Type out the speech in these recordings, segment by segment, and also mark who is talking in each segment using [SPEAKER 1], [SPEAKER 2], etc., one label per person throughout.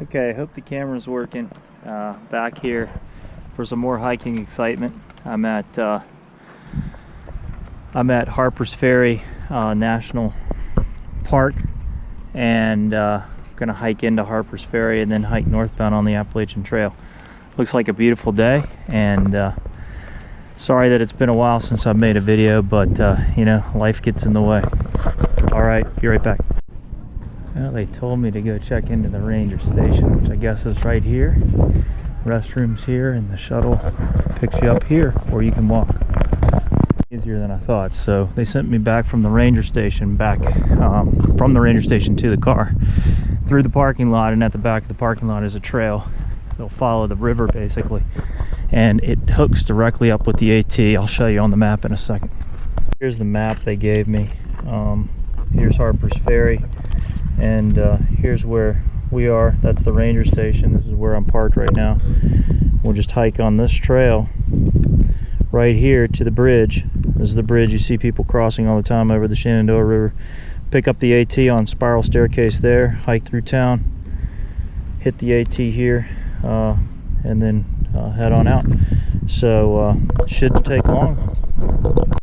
[SPEAKER 1] Okay, I hope the camera's working. Back here for some more hiking excitement. I'm at Harpers Ferry National Park, and gonna hike into Harpers Ferry and then hike northbound on the Appalachian Trail. Looks like a beautiful day, and sorry that it's been a while since I've made a video, but you know, life gets in the way. All right, be right back. Well, they told me to go check into the ranger station, which I guess is right here. Restrooms here, and the shuttle picks you up here, or you can walk. Easier than I thought. So they sent me back from the ranger station, from the ranger station to the car, through the parking lot, and at the back of the parking lot is a trail. They'll follow the river basically, and it hooks directly up with the AT. I'll show you on the map in a second. Here's the map they gave me. Here's Harpers Ferry, and here's where we are. That's the ranger station. This is where I'm parked right now. We'll just hike on this trail right here to the bridge. This is the bridge you see people crossing all the time over the Shenandoah River. Pick up the AT on spiral staircase there, hike through town, hit the AT here, and then head on out. So shouldn't take long.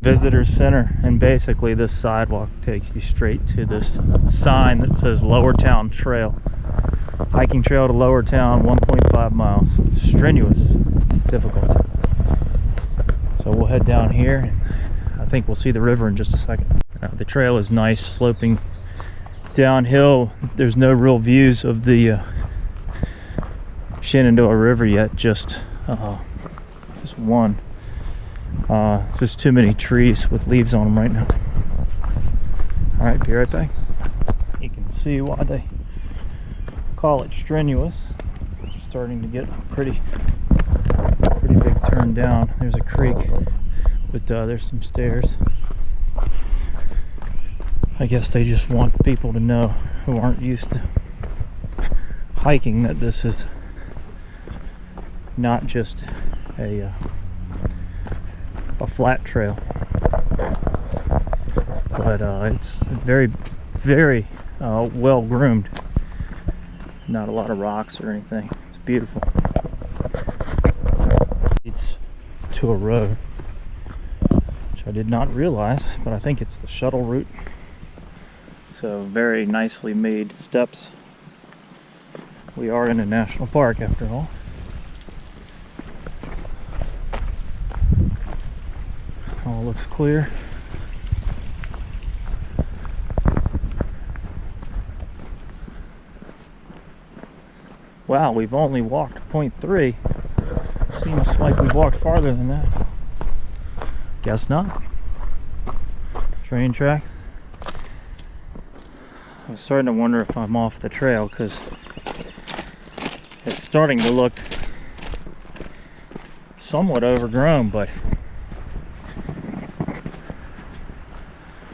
[SPEAKER 1] Visitor center, and basically this sidewalk takes you straight to this sign that says Lower Town Trail. Hiking trail to Lower Town, 1.5 miles. Strenuous, difficult. So we'll head down here, and I think we'll see the river in just a second. The trail is nice, sloping downhill. There's no real views of the Shenandoah River yet, just one. Just too many trees with leaves on them right now. All right, be right back. You can see why they call it strenuous. Starting to get pretty big turn down. There's a creek, but there's some stairs. I guess they just want people to know who aren't used to hiking that this is not just a flat trail, but it's very well groomed. Not a lot of rocks or anything. It's beautiful. It's to a road, which I did not realize, but I think it's the shuttle route. So very nicely made steps. We are in a national park after all. All looks clear. Wow, we've only walked 0.3. Seems like we've walked farther than that. Guess not. Train tracks. I was starting to wonder if I'm off the trail, because it's starting to look somewhat overgrown, but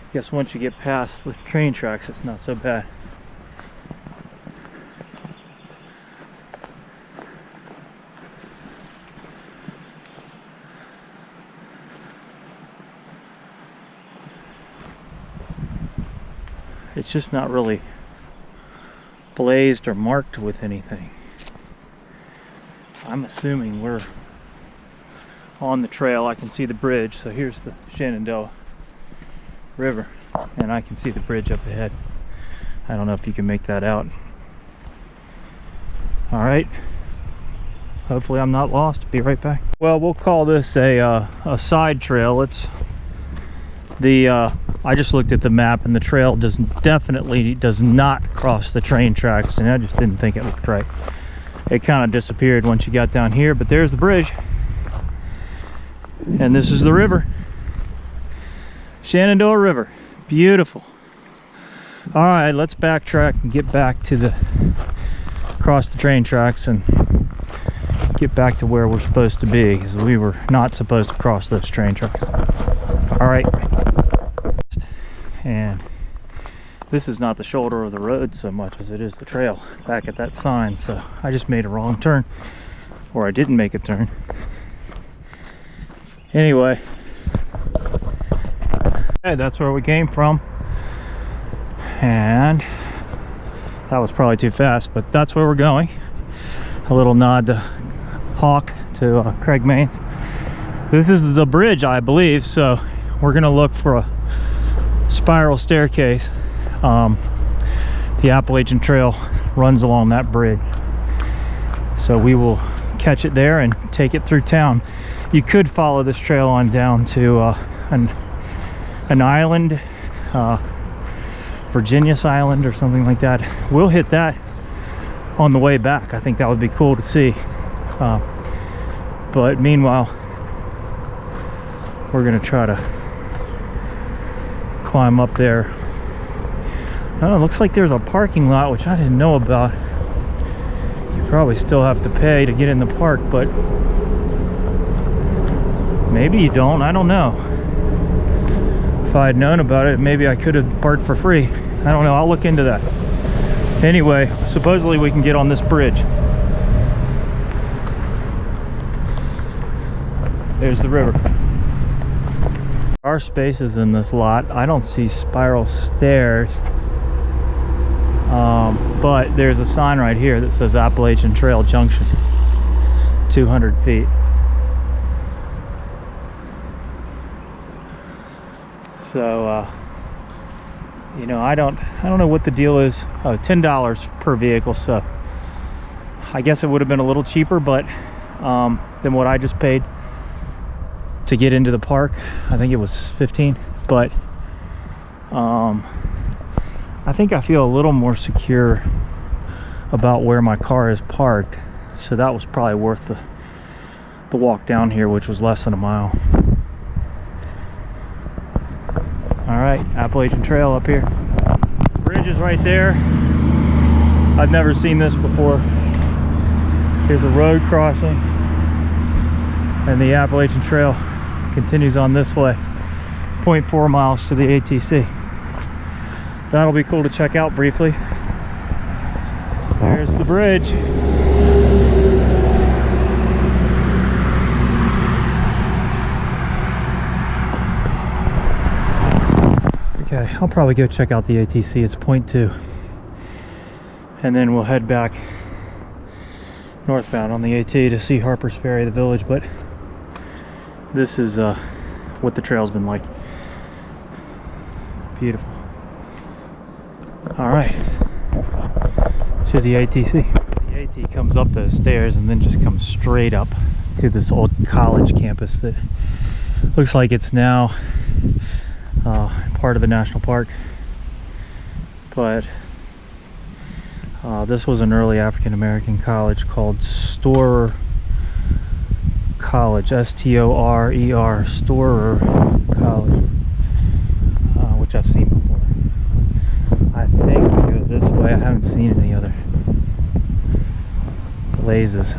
[SPEAKER 1] I guess once you get past the train tracks, it's not so bad. It's just not really blazed or marked with anything. I'm assuming we're on the trail. I can see the bridge, so here's the Shenandoah River, and I can see the bridge up ahead. I don't know if you can make that out. All right, hopefully I'm not lost. Be right back. Well, we'll call this a side trail. It's the I just looked at the map, and the trail definitely does not cross the train tracks, and I just didn't think it looked right. It kind of disappeared once you got down here, but there's the bridge, and this is the river. Shenandoah River, beautiful. All right, let's backtrack and get back to across the train tracks and get back to where we're supposed to be, because we were not supposed to cross those train tracks. All right, and this is not the shoulder of the road so much as it is the trail back at that sign, so I just made a wrong turn, or I didn't make a turn. Anyway, that's where we came from, and That was probably too fast, but that's where we're going. A little nod to Hawk, to Craig Mains. This is the bridge, I believe, so we're gonna look for a spiral staircase. The Appalachian Trail runs along that bridge, so we will catch it there and take it through town. You could follow this trail on down to an island, Virginius Island or something like that. We'll hit that on the way back. I think that would be cool to see. But meanwhile, we're gonna try to climb up there. Oh, it looks like there's a parking lot, which I didn't know about. You probably still have to pay to get in the park, but maybe you don't. I don't know. If I had known about it, maybe I could have parked for free. I don't know. I'll look into that. Anyway, supposedly we can get on this bridge. There's the river. There are spaces in this lot. I don't see spiral stairs. But there's a sign right here that says Appalachian Trail Junction, 200 feet. So, you know, I don't know what the deal is. Oh, $10 per vehicle, so I guess it would have been a little cheaper, but than what I just paid to get into the park. I think it was $15, but I think I feel a little more secure about where my car is parked, so that was probably worth the walk down here, which was less than a mile. All right, Appalachian Trail up here. Bridge is right there. I've never seen this before. Here's a road crossing, and the Appalachian Trail continues on this way, 0.4 miles to the ATC. That'll be cool to check out briefly. There's the bridge. Okay, I'll probably go check out the ATC. It's 0.2. And then we'll head back northbound on the AT to see Harpers Ferry, the village. But this is what the trail's been like. Beautiful. All right, to the ATC. The AT comes up the stairs and then just comes straight up to this old college campus that looks like it's now part of the national park. But this was an early African-American college called Storer College, S-T-O-R-E-R, Storer College, which I've seen before. I think we go this way. I haven't seen any other blazes.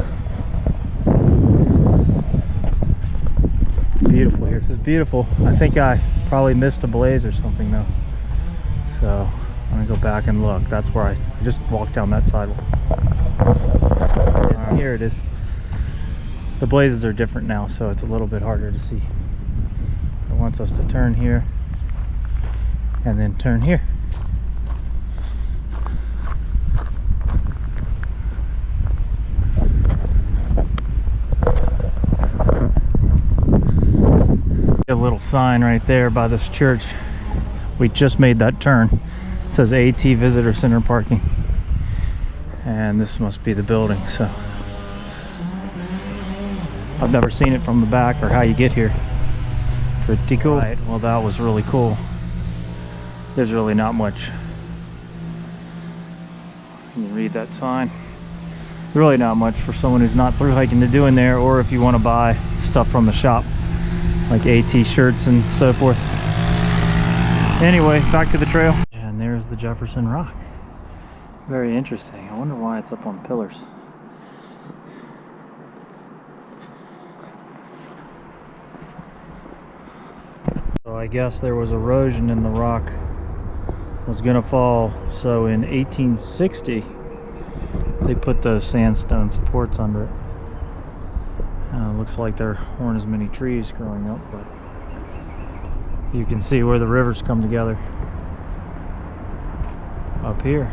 [SPEAKER 1] Beautiful here. This is beautiful. I think I probably missed a blaze or something though. So I'm gonna go back and look. That's where I just walked down that sidewalk. Right, here it is. The blazes are different now, so it's a little bit harder to see. It wants us to turn here and then turn here. A little sign right there by this church. We just made that turn. It says AT Visitor Center parking, and this must be the building. So I've never seen it from the back or how you get here. Pretty cool. Right, well, that was really cool. There's really not much. You can read that sign. Really not much for someone who's not through hiking to do in there, or if you want to buy stuff from the shop, like AT shirts and so forth. Anyway, back to the trail. And there's the Jefferson Rock. Very interesting. I wonder why it's up on pillars. So I guess there was erosion in the rock. Was gonna fall. So in 1860, they put those sandstone supports under it. Looks like there weren't as many trees growing up, but you can see where the rivers come together up here.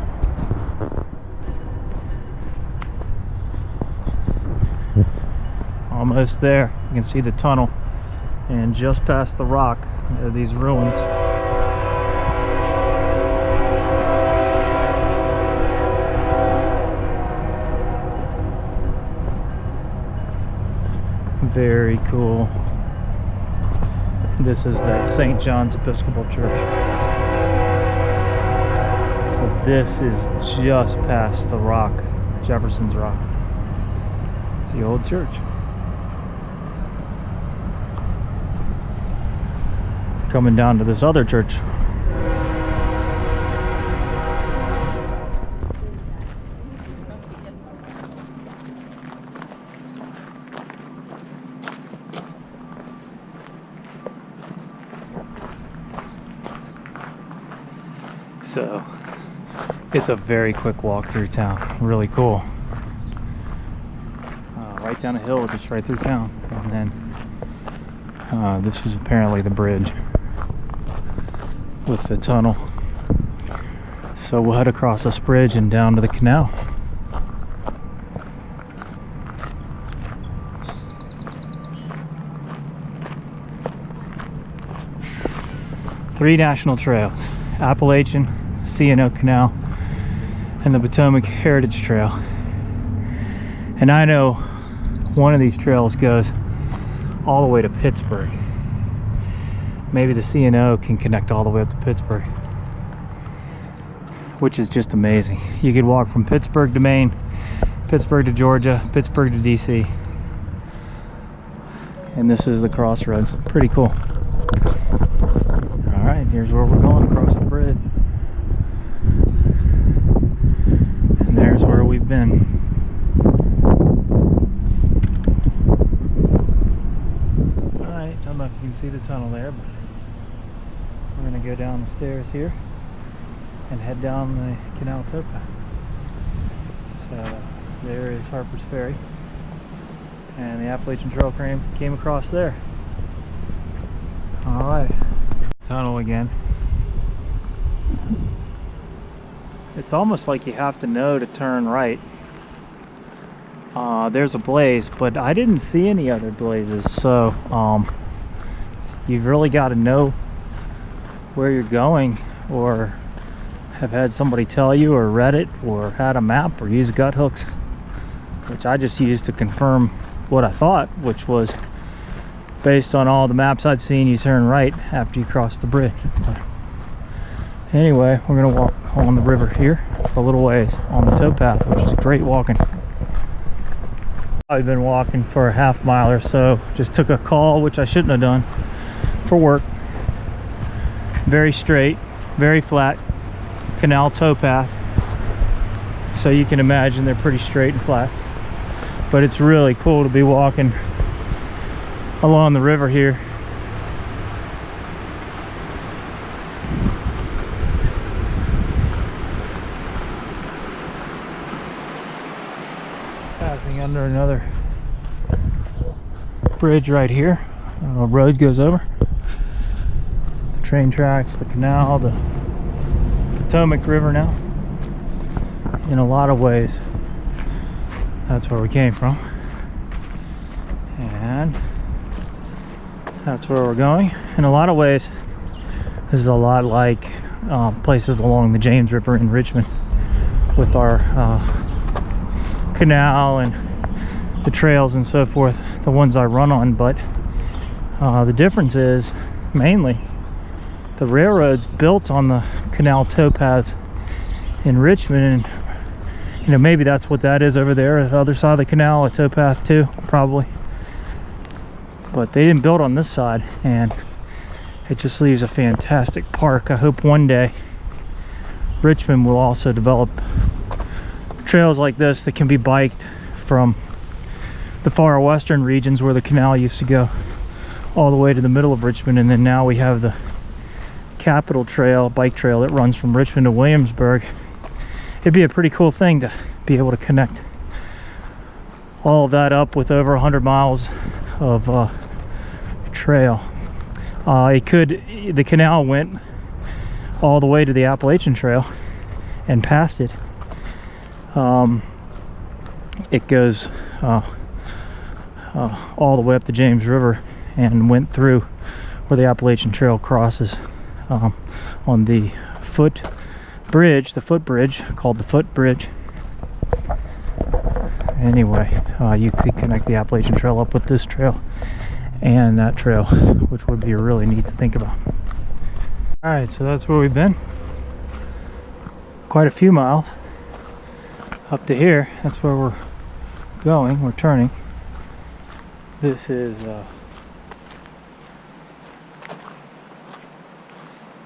[SPEAKER 1] almost there. You can see the tunnel, and just past the rock are these ruins. Very cool. This is that St. John's Episcopal Church. So this is just past the rock, Jefferson's Rock. It's the old church. Coming down to this other church. So it's a very quick walk through town. Really cool. Right down a hill, just right through town. And then this is apparently the bridge with the tunnel. So we'll head across this bridge and down to the canal. Three national trails: Appalachian, O Canal, and the Potomac Heritage Trail. And I know one of these trails goes all the way to Pittsburgh. Maybe the C&O can connect all the way up to Pittsburgh, which is just amazing. You could walk from Pittsburgh to Maine, Pittsburgh to Georgia, Pittsburgh to DC. And this is the crossroads. Pretty cool. All right, here's where we're going, across the bridge. And there's where we've been. Alright, I don't know if you can see the tunnel there, but we're going to go down the stairs here and head down the canal towpath. So there is Harpers Ferry, and the Appalachian Trail came across there. Alright, tunnel again. It's almost like you have to know to turn right. There's a blaze, but I didn't see any other blazes, so you've really got to know where you're going, or have had somebody tell you, or read it, or had a map, or use gut hooks, which I just used to confirm what I thought, which was based on all the maps I'd seen, you turn right after you cross the bridge. But anyway, we're gonna walk on the river here for a little ways on the towpath, which is great walking. I've been walking for a half mile or so. Just took a call, which I shouldn't have done, for work. Very straight, very flat canal towpath, so you can imagine they're pretty straight and flat. But it's really cool to be walking along the river here. Passing under another bridge right here. A road goes over. The train tracks, the canal, the Potomac River now. In a lot of ways, that's where we came from. And that's where we're going. In a lot of ways, this is a lot like places along the James River in Richmond, with our canal and the trails and so forth, the ones I run on. But the difference is mainly the railroads built on the canal towpaths in Richmond, and you know, maybe that's what that is over there, the other side of the canal, a towpath too, probably. But they didn't build on this side, and it just leaves a fantastic park. I hope one day Richmond will also develop trails like this that can be biked from the far western regions where the canal used to go all the way to the middle of Richmond. And then now we have the Capitol Trail, bike trail, that runs from Richmond to Williamsburg. It'd be a pretty cool thing to be able to connect all of that up with over 100 miles of trail. The canal went all the way to the Appalachian Trail and past it. It goes all the way up the James River and went through where the Appalachian Trail crosses on the footbridge called the Footbridge. Anyway, you could connect the Appalachian Trail up with this trail and that trail, which would be really neat to think about. Alright, so that's where we've been. Quite a few miles up to here. That's where we're going. We're turning. This is the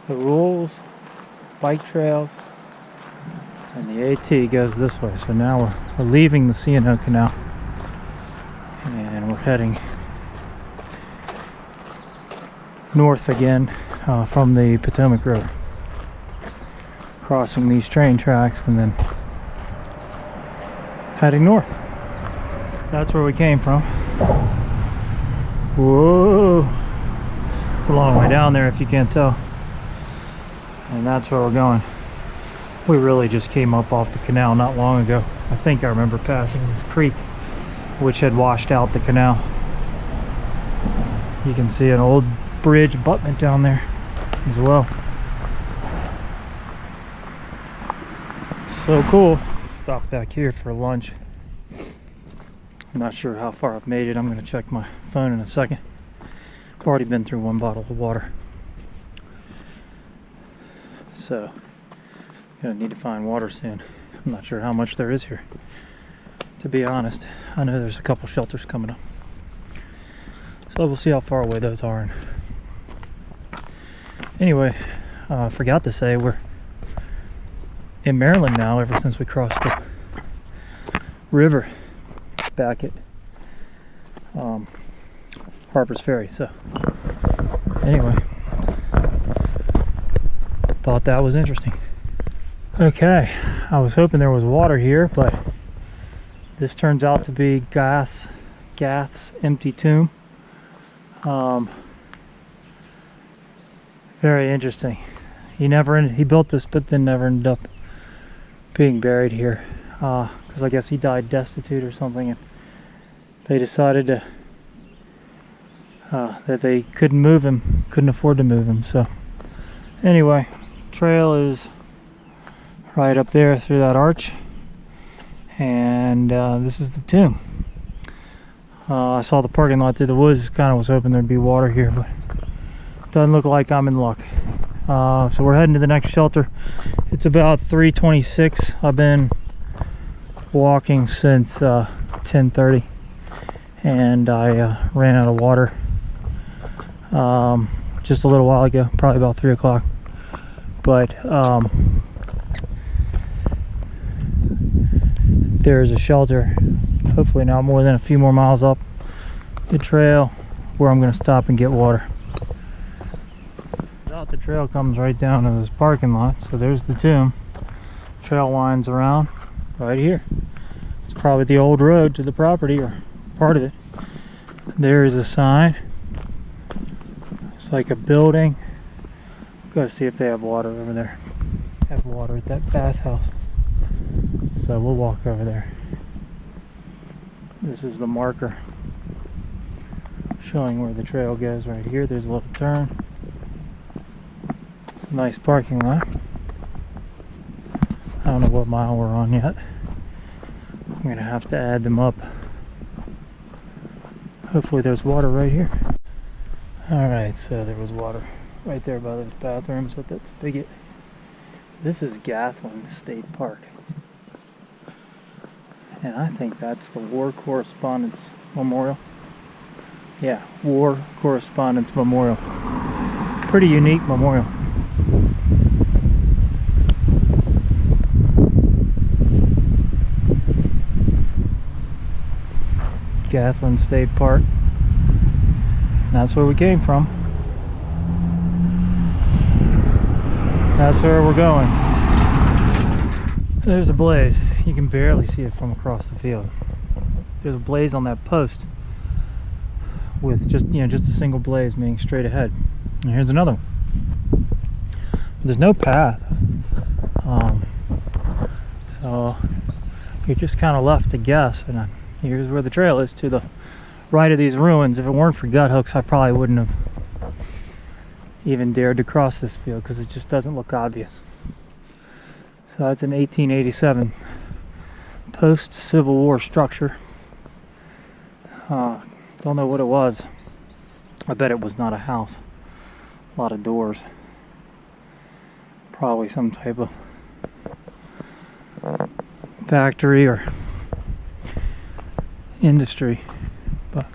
[SPEAKER 1] rules, bike trails, and the AT goes this way. So now we're leaving the O Canal and we're heading north again from the Potomac River, crossing these train tracks and then heading north. That's where we came from. Whoa, it's a long way down there if you can't tell. And that's where we're going. We really just came up off the canal not long ago. I think I remember passing this creek which had washed out the canal. You can see an old bridge abutment down there as well. So cool. Stop back here for lunch. I'm not sure how far I've made it. I'm going to check my phone in a second. I've already been through one bottle of water. So, gonna need to find water soon. I'm not sure how much there is here, to be honest. I know there's a couple shelters coming up. So we'll see how far away those are. Anyway, I forgot to say we're in Maryland now ever since we crossed the river back at Harpers Ferry. So anyway, thought that was interesting. Okay, I was hoping there was water here, but this turns out to be Gath's empty tomb. Very interesting. He built this but then never ended up being buried here, because I guess he died destitute or something, and they decided to that they couldn't afford to move him. So anyway, trail is right up there through that arch, and this is the tomb. I saw the parking lot through the woods. Kind of was hoping there'd be water here, but doesn't look like I'm in luck. So we're heading to the next shelter. It's about 3:26. I've been walking since 10:30, and I ran out of water just a little while ago, probably about 3 o'clock. But there's a shelter, hopefully not more than a few more miles up the trail, where I'm going to stop and get water. The trail comes right down to this parking lot, so there's the tomb. Trail winds around right here. It's probably the old road to the property, or part of it. There is a sign. It's like a building. Go see if they have water over there. Have water at that bathhouse. So we'll walk over there. This is the marker showing where the trail goes right here. There's a little turn. Nice parking lot. I don't know what mile we're on yet. I'm gonna have to add them up. Hopefully there's water right here. Alright, so there was water right there by those bathrooms at that spigot. This is Gathland State Park. And I think that's the War Correspondents Memorial. Yeah, War Correspondents Memorial. Pretty unique memorial. Gathland State Park. And that's where we came from. That's where we're going. There's a blaze. You can barely see it from across the field. There's a blaze on that post with just a single blaze being straight ahead. And here's another one. There's no path. So you're just kind of left to guess. And here's where the trail is, to the right of these ruins. If it weren't for gut hooks, I probably wouldn't have even dared to cross this field because it just doesn't look obvious. So that's an 1887 post-Civil War structure. Don't know what it was. I bet it was not a house. A lot of doors. Probably some type of factory or industry, but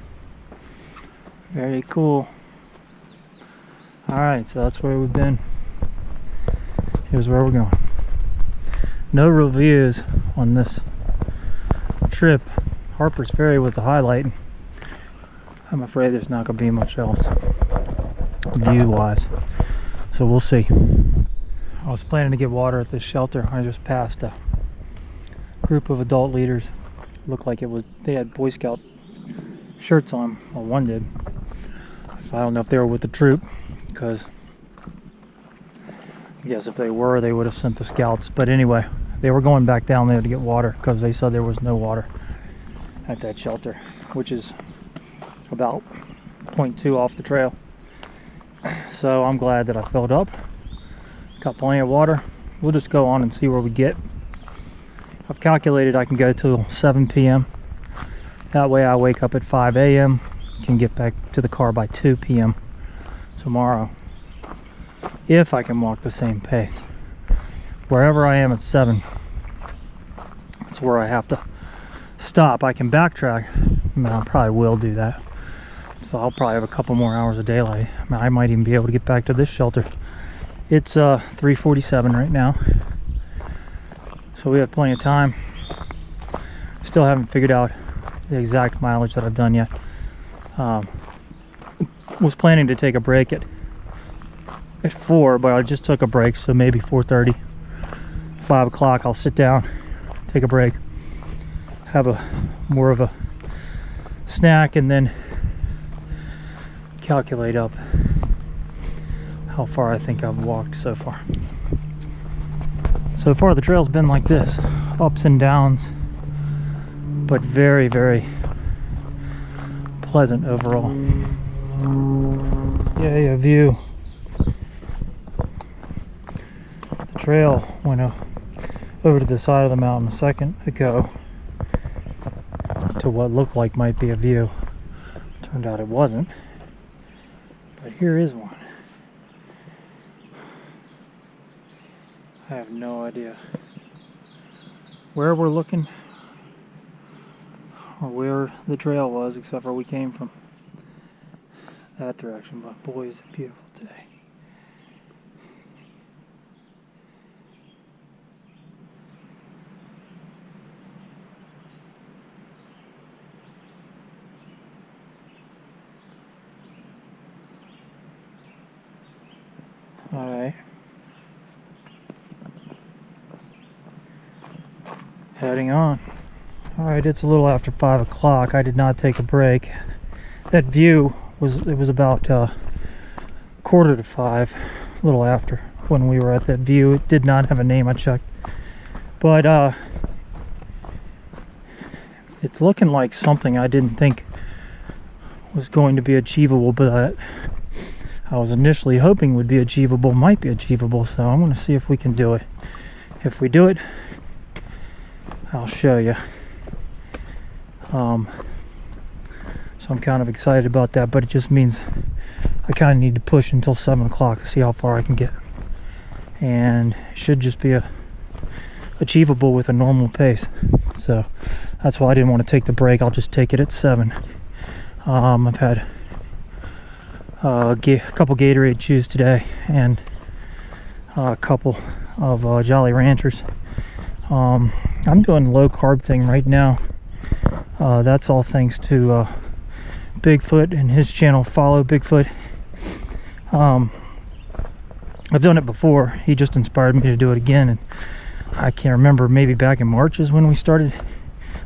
[SPEAKER 1] very cool. Alright, so that's where we've been. Here's where we're going. No reviews on this trip. Harpers Ferry was the highlight. I'm afraid there's not going to be much else view wise, so we'll see. I was planning to get water at this shelter. I just passed a group of adult leaders. Looked like they had Boy Scout shirts on. Well, one did. So I don't know if they were with the troop, because I guess if they were, they would have sent the scouts. But anyway, they were going back down there to get water because they said there was no water at that shelter, which is about 0.2 off the trail. So I'm glad that I filled up. Got plenty of water. We'll just go on and see where we get. I've calculated I can go till 7 p.m. That way I wake up at 5 a.m. can get back to the car by 2 p.m. tomorrow, if I can walk the same pace. Wherever I am at 7, that's where I have to stop. I can backtrack. I mean, I probably will do that. So I'll probably have a couple more hours of daylight. I might even be able to get back to this shelter. It's 3:47 right now, so we have plenty of time. Still haven't figured out the exact mileage that I've done yet. Was planning to take a break at 4, but I just took a break, so maybe 4:30, 5 o'clock I'll sit down, take a break, have more of a snack, and then calculate up how far I think I've walked so far. So far the trail's been like this, ups and downs, but very, very pleasant overall. Yay, a view. The trail went over to the side of the mountain a second ago to what looked like might be a view. Turned out it wasn't, but here is one. I have no idea where we're looking or where the trail was, except for we came from that direction, but boy is it beautiful today. Alright. Heading on. Alright, it's a little after 5 o'clock. I did not take a break. That view was about 4:45, a little after when we were at that view. It did not have a name, I checked. But it's looking like something I didn't think was going to be achievable, but I was initially hoping would be achievable, might be achievable, so I'm going to see if we can do it. If we do it, I'll show you. So I'm kind of excited about that, but it just means I kind of need to push until 7 o'clock to see how far I can get. And it should just be achievable with a normal pace. So that's why I didn't want to take the break. I'll just take it at 7. I've had a couple Gatorade chews today and a couple of Jolly Ranchers. I'm doing a low carb thing right now. That's all thanks to Bigfoot and his channel. Follow Bigfoot. I've done it before. He just inspired me to do it again, and I can't remember, maybe back in March is when we started.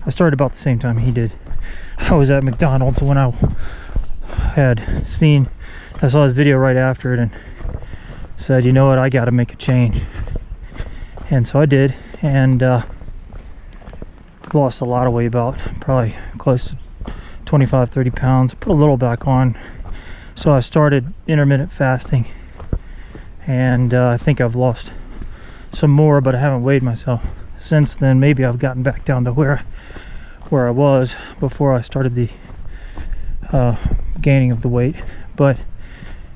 [SPEAKER 1] I started about the same time he did. I was at McDonald's when I saw his video right after it and said, you know what, I gotta make a change. And so I did, and lost a lot of weight, about probably close to 25-30 pounds, put a little back on. So I started intermittent fasting, and I think I've lost some more, but I haven't weighed myself since then. Maybe I've gotten back down to where I was before I started the gaining of the weight. But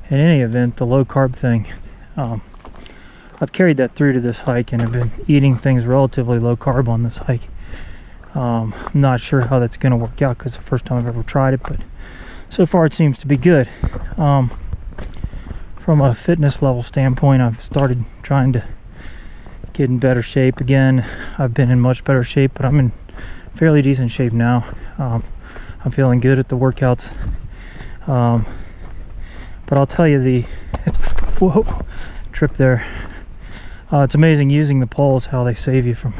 [SPEAKER 1] in any event, the low carb thing, I've carried that through to this hike, and I've been eating things relatively low carb on this hike. I'm not sure how that's going to work out because it's the first time I've ever tried it, but so far it seems to be good. From a fitness level standpoint, I've started trying to get in better shape again. I've been in much better shape, but I'm in fairly decent shape now. I'm feeling good at the workouts. But I'll tell you, whoa, trip there. It's amazing using the poles, how they save you from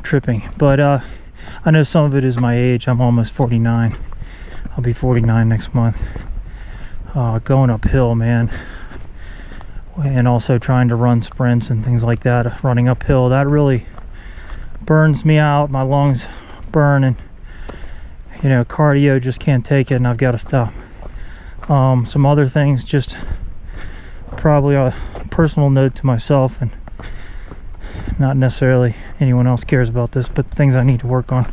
[SPEAKER 1] tripping. But I know some of it is my age. I'm almost 49. I'll be 49 next month. Going uphill, man, and also trying to run sprints and things like that, running uphill, that really burns me out. My lungs burn, and cardio just can't take it, and I've got to stop. Some other things, just probably a personal note to myself, and not necessarily anyone else cares about this, but things I need to work on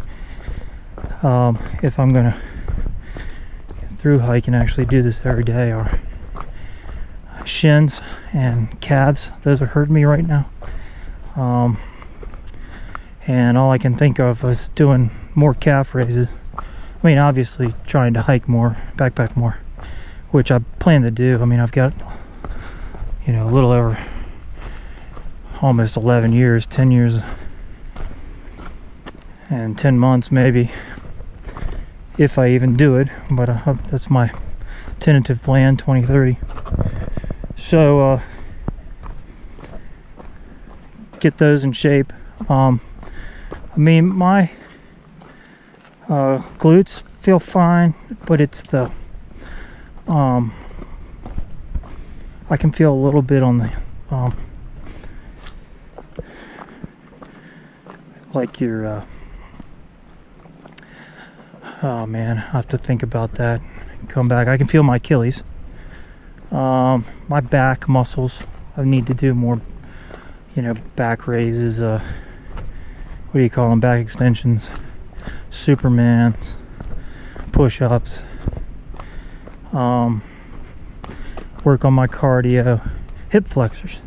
[SPEAKER 1] if I'm gonna through hike and actually do this every day are shins and calves. Those are hurting me right now, and all I can think of is doing more calf raises. I mean, obviously trying to hike more, backpack more, which I plan to do. I mean, I've got a little over almost 11 years, 10 years and 10 months maybe, if I even do it, but that's my tentative plan, 2030. So get those in shape. I mean, my glutes feel fine, but it's the I can feel a little bit on the like your oh man, I have to think about that. Come back. I can feel my Achilles, my back muscles. I need to do more, back raises. What do you call them? Back extensions, Supermans, push-ups. Work on my cardio, hip flexors.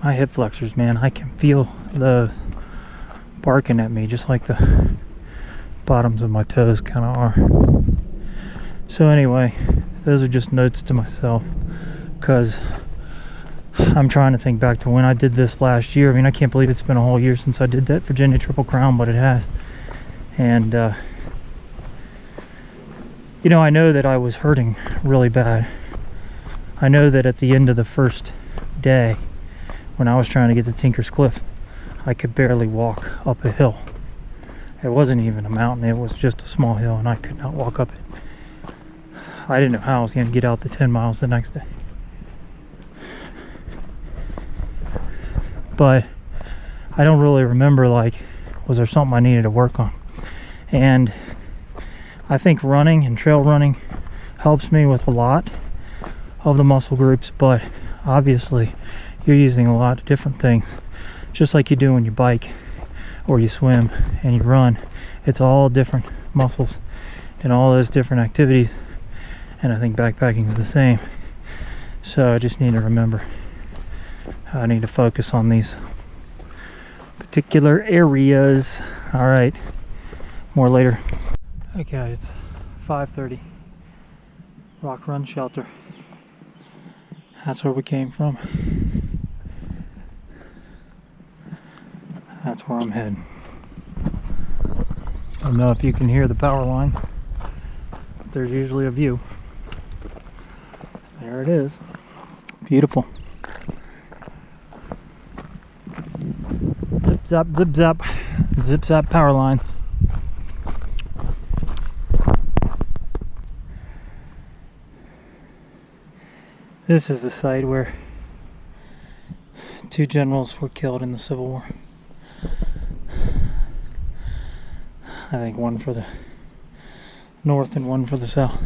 [SPEAKER 1] My hip flexors, man, I can feel the barking at me, just like the bottoms of my toes kind of are. So anyway, those are just notes to myself, because I'm trying to think back to when I did this last year. I mean, I can't believe it's been a whole year since I did that Virginia Triple Crown, but it has. And I know that I was hurting really bad. I know that at the end of the first day, when I was trying to get to Tinker's Cliff, I could barely walk up a hill. It wasn't even a mountain, it was just a small hill, and I could not walk up it. I didn't know how I was going to get out the 10 miles the next day. But I don't really remember, was there something I needed to work on? And I think running and trail running helps me with a lot of the muscle groups, but obviously you're using a lot of different things, just like you do when you bike or you swim and you run. It's all different muscles and all those different activities, and I think backpacking is the same. So I just need to remember I need to focus on these particular areas. All right, more later. Okay, it's 5:30. Rock Run Shelter. That's where we came from. That's where I'm heading. I don't know if you can hear the power lines, but there's usually a view. There it is. Beautiful. Zip zap, zip zap, zip zap power lines. This is the site where 2 generals were killed in the Civil War. I think one for the north and one for the south.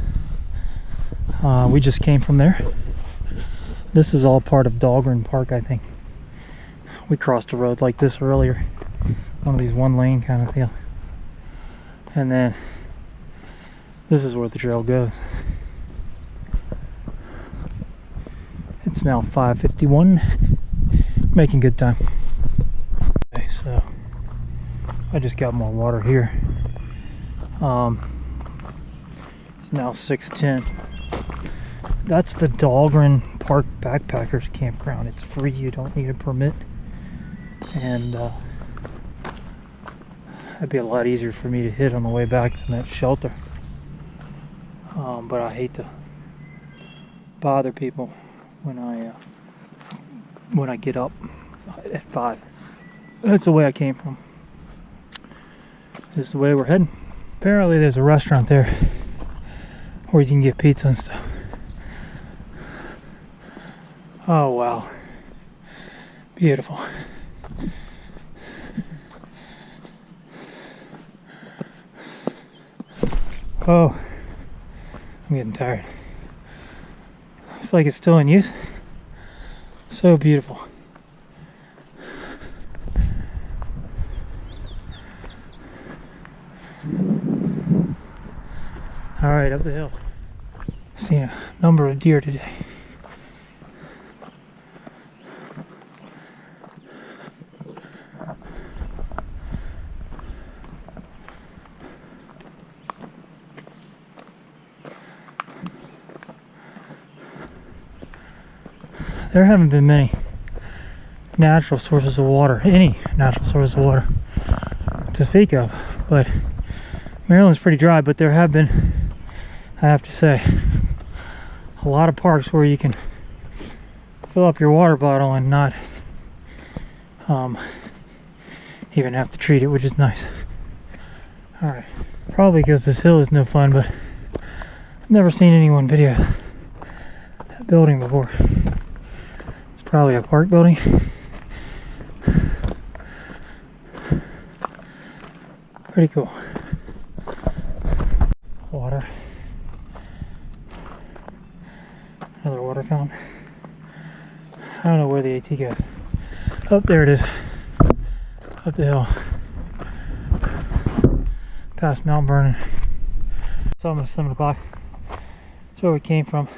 [SPEAKER 1] We just came from there. This is all part of Dahlgren Park, I think. We crossed a road like this earlier. One of these one lane kind of deal. And then this is where the trail goes. It's now 5:51. Making good time. Okay, so I just got more water here. It's now 6:10. That's the Dahlgren Park Backpackers Campground. It's free, you don't need a permit. And that'd be a lot easier for me to hit on the way back than that shelter. But I hate to bother people when I get up at 5. That's the way I came from. This is the way we're heading. Apparently there's a restaurant there where you can get pizza and stuff. Oh wow. Beautiful. Oh, I'm getting tired. Looks like it's still in use. So beautiful. All right, up the hill. Seen a number of deer today. There haven't been many natural sources of water, any natural sources of water to speak of, but Maryland's pretty dry. But there have been, I have to say, a lot of parks where you can fill up your water bottle and not even have to treat it, which is nice. Alright, probably because this hill is no fun, but I've never seen anyone video that building before. Probably a park building. Pretty cool. Water. Another water fountain. I don't know where the AT goes. Oh, there it is. Up the hill. Past Mount Vernon. It's almost 7 o'clock. That's where we came from.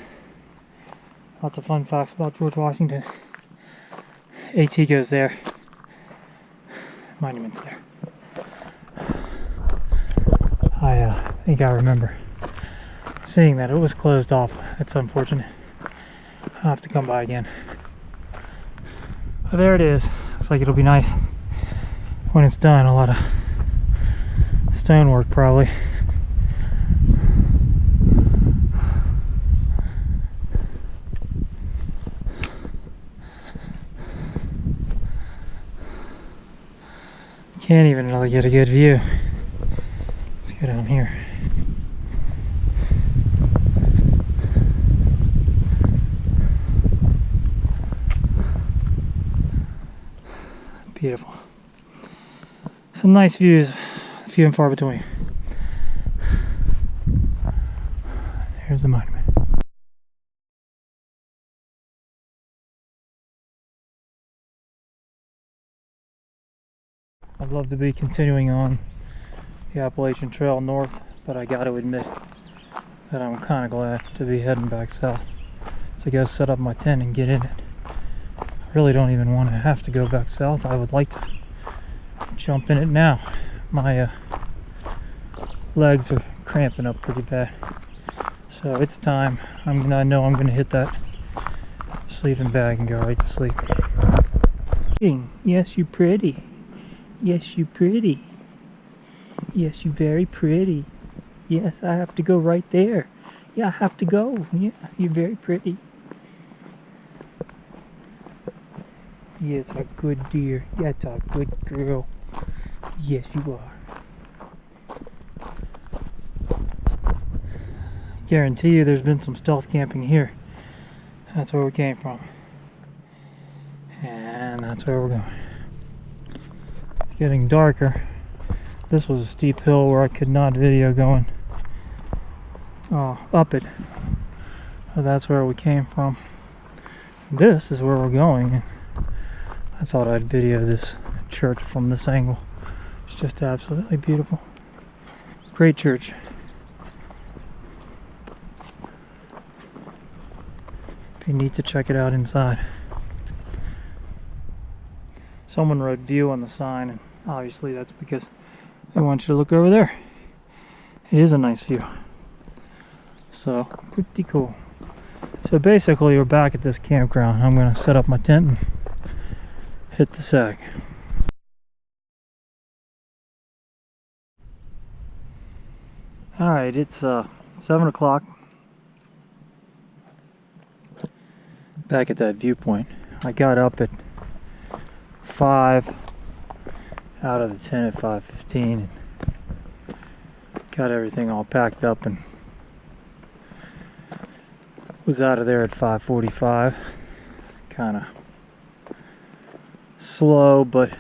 [SPEAKER 1] Lots of fun facts about George Washington. AT goes there. Monument's there. I think I remember seeing that it was closed off. It's unfortunate. I'll have to come by again. But there it is. Looks like it'll be nice when it's done. A lot of stonework probably. Can't even really get a good view. Let's go down here. Beautiful. Some nice views, few and far between. Here's the monument. I'd love to be continuing on the Appalachian Trail north, but I got to admit that I'm kind of glad to be heading back south to go set up my tent and get in it. I really don't even want to have to go back south. I would like to jump in it now. My legs are cramping up pretty bad, so it's time. I know I'm going to hit that sleeping bag and go right to sleep. Yes, you pretty. Yes, you pretty. Yes, you very pretty. Yes, I have to go right there. Yeah, I have to go. Yeah, you're very pretty. Yes, a good dear. That's a good girl. Yes, you are. Guarantee you there's been some stealth camping here. That's where we came from. And that's where we're going. Getting darker. This was a steep hill where I could not video going. up it. So that's where we came from. This is where we're going, and I thought I'd video this church from this angle. It's just absolutely beautiful. Great church. Be neat to check it out inside. Someone wrote view on the sign, and obviously that's because they want you to look over there. It is a nice view. So, pretty cool. So basically we're back at this campground. I'm going to set up my tent and hit the sack. Alright, it's 7 o'clock. Back at that viewpoint. I got up at 5 out of the tent at 5:15 and got everything all packed up and was out of there at 5:45. Kind of slow, but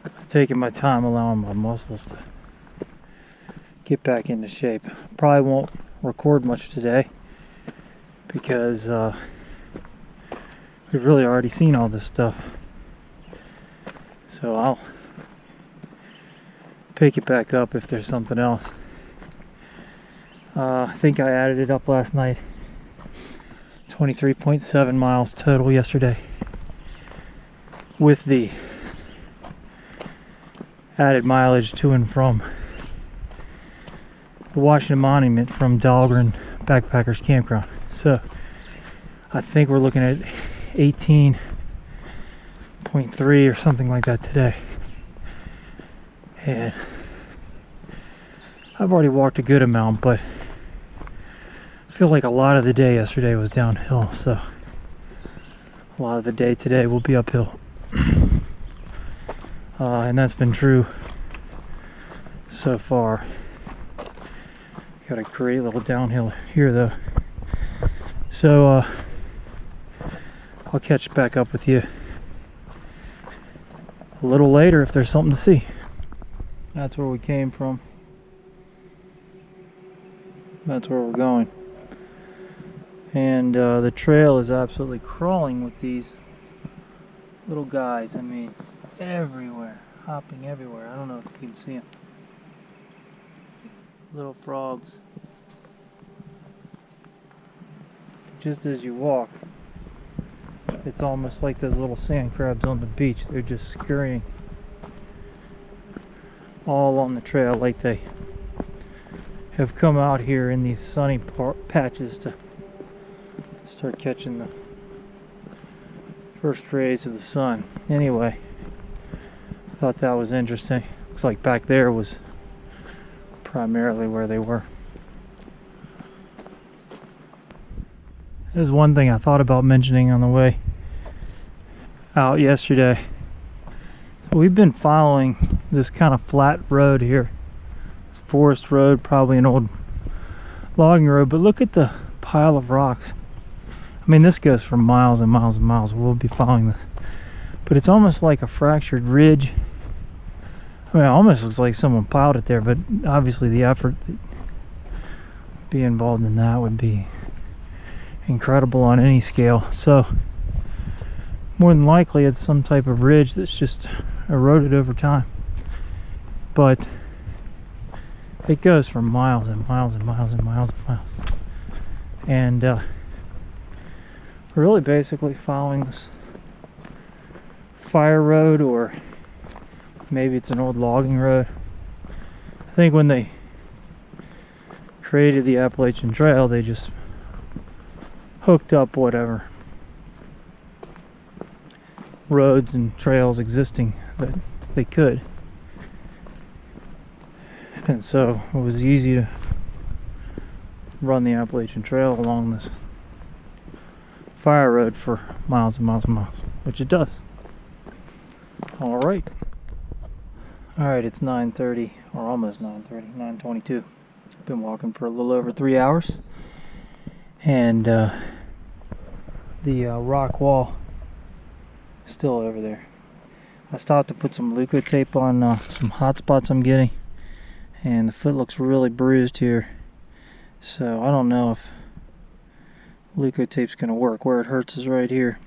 [SPEAKER 1] I was taking my time, allowing my muscles to get back into shape. Probably won't record much today because we've really already seen all this stuff. So I'll pick it back up if there's something else. I think I added it up last night. 23.7 miles total yesterday with the added mileage to and from the Washington Monument from Dahlgren Backpackers Campground. So I think we're looking at 18.3 or something like that today. And I've already walked a good amount, but I feel like a lot of the day yesterday was downhill, so a lot of the day today will be uphill. And that's been true so far. Got a great little downhill here though. So I'll catch back up with you a little later if there's something to see. That's where we came from. That's where we're going. And the trail is absolutely crawling with these little guys. I mean, everywhere, hopping everywhere. I don't know if you can see them. Little frogs. Just as you walk, it's almost like those little sand crabs on the beach. They're just scurrying all on the trail like they have come out here in these sunny patches to start catching the first rays of the sun. Anyway, I thought that was interesting. Looks like back there was primarily where they were. There's one thing I thought about mentioning on the way out yesterday. So we've been following this kind of flat road here. It's forest road, probably an old logging road, but look at the pile of rocks. I mean, this goes for miles and miles and miles. We'll be following this. But it's almost like a fractured ridge. I mean, it almost looks like someone piled it there, but obviously the effort that be involved in that would be incredible on any scale. So more than likely it's some type of ridge that's just eroded over time. But it goes for miles and miles and miles and miles and miles. And we're really basically following this fire road, or maybe it's an old logging road. I think when they created the Appalachian Trail, they just hooked up whatever roads and trails existing that they could. And so it was easy to run the Appalachian Trail along this fire road for miles and miles and miles, which it does. Alright, it's 9:30, or almost 9:30, 9:22. Been walking for a little over 3 hours, and the rock wall is still over there. I stopped to put some Leuco tape on some hot spots I'm getting, and the foot looks really bruised here. So I don't know if leukotape's gonna work. Where it hurts is right here.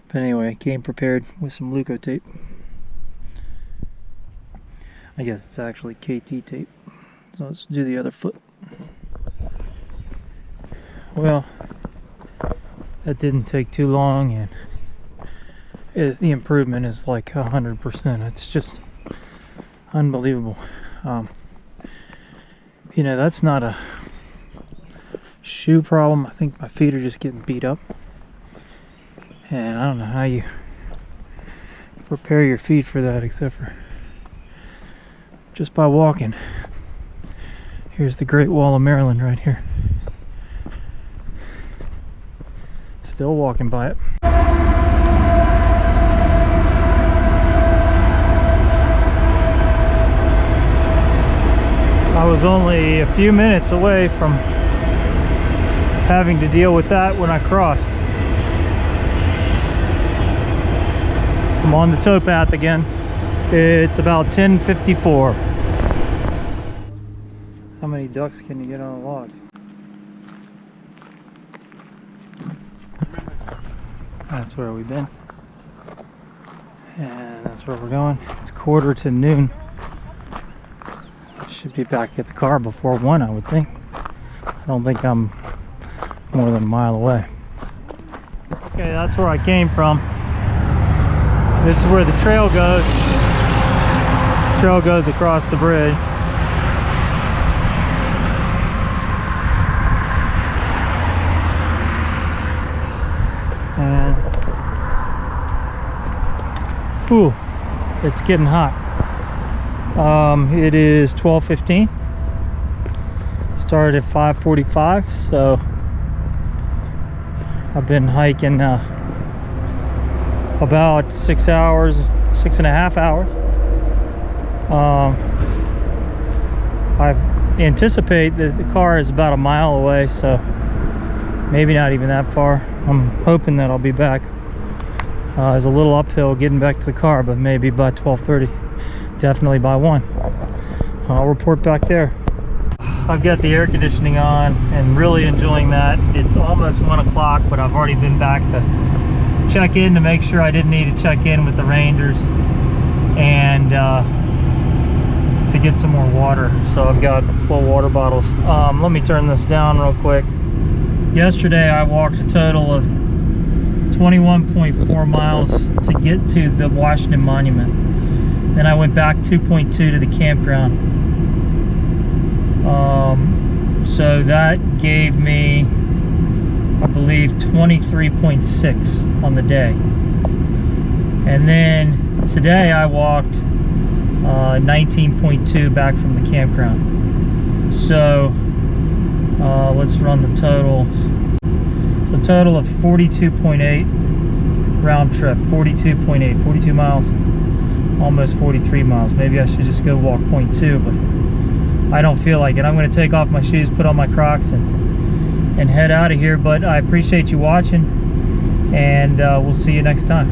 [SPEAKER 1] But anyway, came prepared with some leukotape. I guess it's actually KT tape. So let's do the other foot. Well, that didn't take too long, and the improvement is like 100%. It's just unbelievable. You know, that's not a shoe problem. I think my feet are just getting beat up, and I don't know how you prepare your feet for that except for just by walking. Here's the Great Wall of Maryland right here. Still walking by it. I was only a few minutes away from having to deal with that when I crossed. I'm on the towpath again. It's about 10:54. How many ducks can you get on a log? That's where we've been. And that's where we're going. It's 1:45. Should be back at the car before 1, I would think. I don't think I'm more than a mile away. Okay, that's where I came from. This is where the trail goes. The trail goes across the bridge. And ooh, it's getting hot. It is 12:15. Started at 5:45, so I've been hiking about 6 hours, 6.5 hours. I anticipate that the car is about a mile away, so maybe not even that far. I'm hoping that I'll be back. It's a little uphill getting back to the car, but maybe by 12:30. Definitely by 1. I'll report back there. I've got the air conditioning on and really enjoying that. It's almost 1 o'clock, but I've already been back to check in to make sure I didn't need to check in with the rangers and to get some more water. So I've got full water bottles. Let me turn this down real quick. Yesterday I walked a total of 21.4 miles to get to the Washington Monument. Then I went back 2.2 to the campground. So that gave me, I believe, 23.6 on the day. And then today I walked 19.2 back from the campground. So let's run the totals. So a total of 42.8 round trip, 42.8, 42 miles. Almost 43 miles. Maybe I should just go walk 0.2, but I don't feel like it. I'm going to take off my shoes, put on my Crocs, and head out of here. But I appreciate you watching, and we'll see you next time.